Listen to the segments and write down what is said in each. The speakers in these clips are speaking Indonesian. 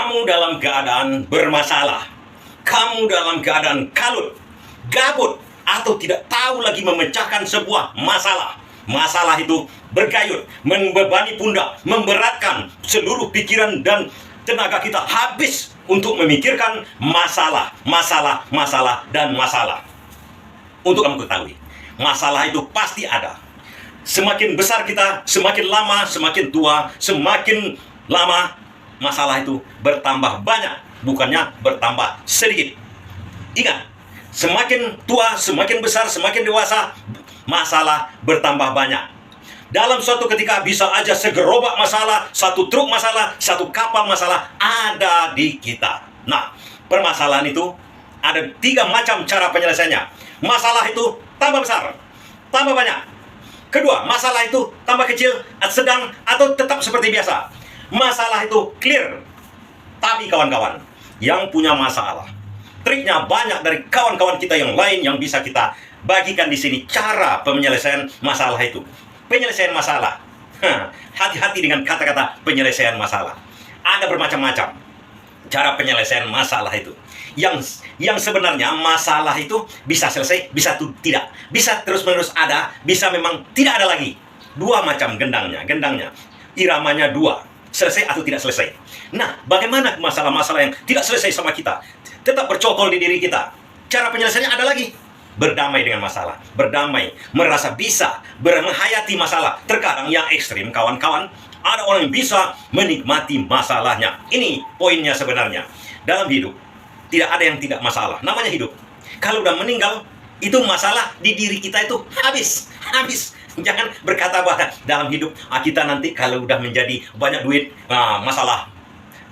Kamu dalam keadaan bermasalah, kamu dalam keadaan kalut, gabut, atau tidak tahu lagi memecahkan sebuah masalah. Masalah itu bergayut, membebani pundak, memberatkan seluruh pikiran dan tenaga kita habis untuk memikirkan masalah, dan masalah. Untuk kamu ketahui, masalah itu pasti ada. Semakin besar kita, semakin lama, semakin tua, semakin lama masalah itu bertambah banyak, bukannya bertambah sedikit. Ingat, semakin tua, semakin besar, semakin dewasa, masalah bertambah banyak. Dalam suatu ketika bisa aja segerobak masalah, satu truk masalah, satu kapal masalah ada di kita. Nah, permasalahan itu ada 3 macam cara penyelesaiannya. Masalah itu tambah besar, tambah banyak. Kedua, masalah itu tambah kecil, sedang, atau tetap seperti biasa. Masalah itu clear. Tapi kawan-kawan yang punya masalah, triknya banyak dari kawan-kawan kita yang lain yang bisa kita bagikan di sini cara penyelesaian masalah itu. Penyelesaian masalah. Hati-hati dengan kata-kata penyelesaian masalah. Ada bermacam-macam cara penyelesaian masalah itu. Yang sebenarnya masalah itu bisa selesai, bisa tidak. Bisa terus-menerus ada, bisa memang tidak ada lagi. 2 macam gendangnya. Iramanya 2. Selesai atau tidak selesai. Nah, bagaimana masalah-masalah yang tidak selesai sama kita tetap bercokol di diri kita? Cara penyelesaiannya ada lagi. Berdamai dengan masalah. Berdamai. Merasa bisa menghayati masalah. Terkadang yang ekstrim, kawan-kawan, ada orang yang bisa menikmati masalahnya. Ini poinnya sebenarnya. Dalam hidup, tidak ada yang tidak masalah. Namanya hidup. Kalau udah meninggal, itu masalah di diri kita itu habis. Jangan berkata bahwa dalam hidup kita nanti kalau udah menjadi banyak duit, masalah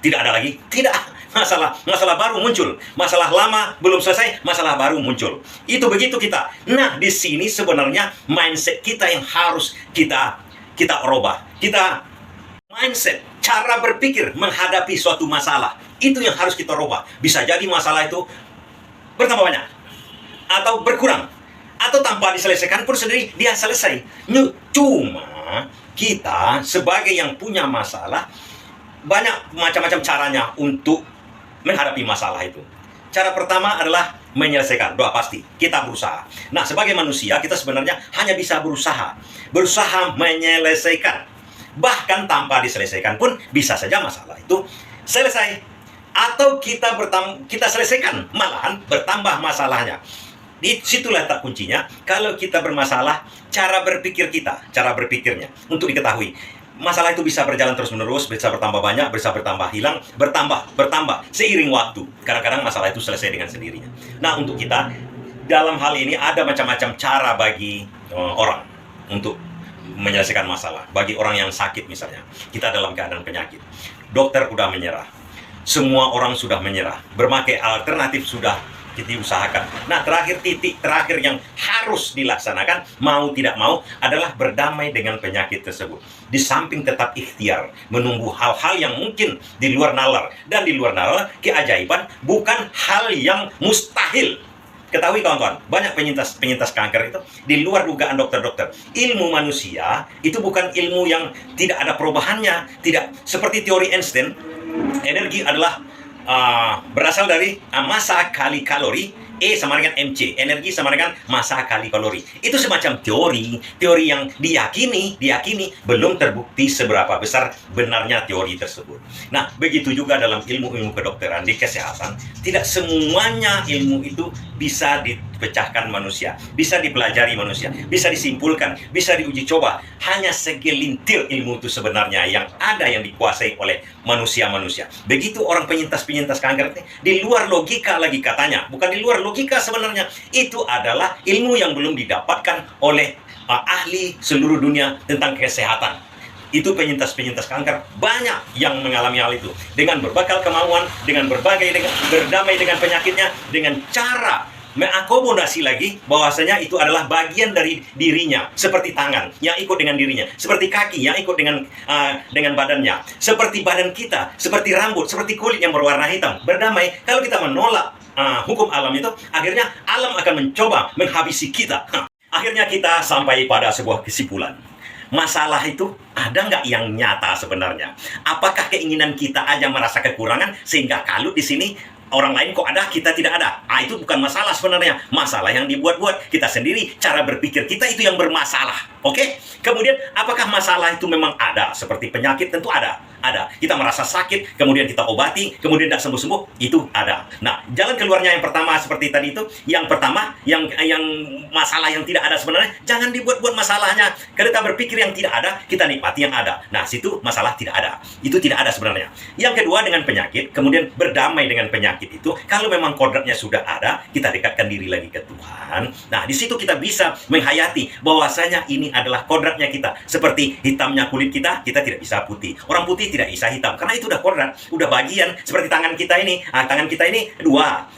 tidak ada lagi. Tidak. Masalah baru muncul. Masalah lama belum selesai, masalah baru muncul. Itu begitu kita. Nah, di sini sebenarnya mindset kita yang harus kita rubah. Mindset, cara berpikir menghadapi suatu masalah, itu yang harus kita rubah. Bisa jadi masalah itu bertambah banyak, atau berkurang, atau tanpa diselesaikan pun sendiri dia selesai. Cuma kita sebagai yang punya masalah, banyak macam-macam caranya untuk menghadapi masalah itu. Cara pertama adalah menyelesaikan. Doa pasti, kita berusaha. Nah, sebagai manusia, kita sebenarnya hanya bisa berusaha menyelesaikan. Bahkan tanpa diselesaikan pun bisa saja masalah itu selesai. Atau kita selesaikan, malahan bertambah masalahnya. Di situlah tak kuncinya. Kalau kita bermasalah, cara berpikirnya untuk diketahui. Masalah itu bisa berjalan terus-menerus, bisa bertambah banyak, bisa bertambah hilang, bertambah seiring waktu. Kadang-kadang masalah itu selesai dengan sendirinya. Nah, untuk kita, dalam hal ini ada macam-macam cara bagi orang untuk menyelesaikan masalah. Bagi orang yang sakit misalnya, kita dalam keadaan penyakit, dokter udah menyerah, semua orang sudah menyerah, berbagai alternatif sudah diusahakan. Nah, titik terakhir yang harus dilaksanakan, mau tidak mau, adalah berdamai dengan penyakit tersebut. Di samping tetap ikhtiar, menunggu hal-hal yang mungkin di luar nalar. Dan di luar nalar, keajaiban bukan hal yang mustahil. Ketahui kawan-kawan, banyak penyintas kanker itu di luar dugaan dokter-dokter. Ilmu manusia itu bukan ilmu yang tidak ada perubahannya. Tidak seperti teori Einstein, energi adalah berasal dari massa kali kalori. E sama dengan mc, energi sama dengan massa kali kalori. Itu semacam teori yang diyakini belum terbukti seberapa besar benarnya teori tersebut. Nah, begitu juga dalam ilmu kedokteran di kesehatan, tidak semuanya ilmu itu bisa dipecahkan manusia, bisa dipelajari manusia, bisa disimpulkan, bisa diuji coba. Hanya segelintir ilmu itu sebenarnya yang ada, yang dikuasai oleh manusia-manusia. Begitu orang penyintas kanker, di luar logika lagi katanya, bukan di luar logika sebenarnya. Itu adalah ilmu yang belum didapatkan oleh ahli seluruh dunia tentang kesehatan. Itu penyintas kanker banyak yang mengalami hal itu dengan berbagai kemauan, dengan berdamai dengan penyakitnya, dengan cara mengakomodasi lagi bahwasanya itu adalah bagian dari dirinya, seperti tangan yang ikut dengan dirinya, seperti kaki yang ikut dengan badannya, seperti badan kita, seperti rambut, seperti kulit yang berwarna hitam. Berdamai. Kalau kita menolak hukum alam itu, akhirnya alam akan mencoba menghabisi kita. Akhirnya kita sampai pada sebuah kesimpulan. masalah itu ada nggak yang nyata sebenarnya? Apakah keinginan kita aja merasa kekurangan sehingga kalut di sini? Orang lain kok ada, kita tidak ada. Itu bukan masalah sebenarnya. Masalah yang dibuat-buat kita sendiri. Cara berpikir kita itu yang bermasalah. Oke? Kemudian, apakah masalah itu memang ada? Seperti penyakit tentu ada. Ada. Kita merasa sakit, kemudian kita obati, kemudian tidak sembuh-sembuh, itu ada. Nah, jalan keluarnya yang pertama seperti tadi itu. Yang pertama, yang masalah yang tidak ada sebenarnya, jangan dibuat-buat masalahnya. Kalau kita berpikir yang tidak ada, kita nikmati yang ada. Nah, situ masalah tidak ada. Itu tidak ada sebenarnya. Yang kedua, dengan penyakit, kemudian berdamai dengan penyakit itu. Kalau memang kodratnya sudah ada, kita dekatkan diri lagi ke Tuhan. Nah, di situ kita bisa menghayati bahwasanya ini adalah kodratnya kita. Seperti hitamnya kulit kita tidak bisa putih. Orang putih tidak bisa hitam, karena itu udah kodrat, udah bagian. Seperti tangan kita ini, tangan kita ini dua,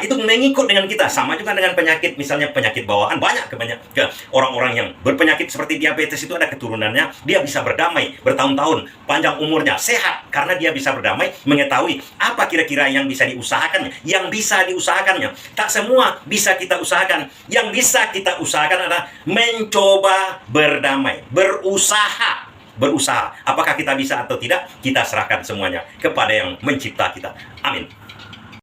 itu mengikut dengan kita. Sama juga dengan penyakit, misalnya penyakit bawaan, banyak ke orang-orang yang berpenyakit seperti diabetes itu ada keturunannya, dia bisa berdamai bertahun-tahun, panjang umurnya, sehat, karena dia bisa berdamai, mengetahui apa kira-kira yang bisa diusahakannya, tak semua bisa kita usahakan. Yang bisa kita usahakan adalah mencoba berdamai, berusaha. Apakah kita bisa atau tidak, kita serahkan semuanya kepada yang mencipta kita. Amin.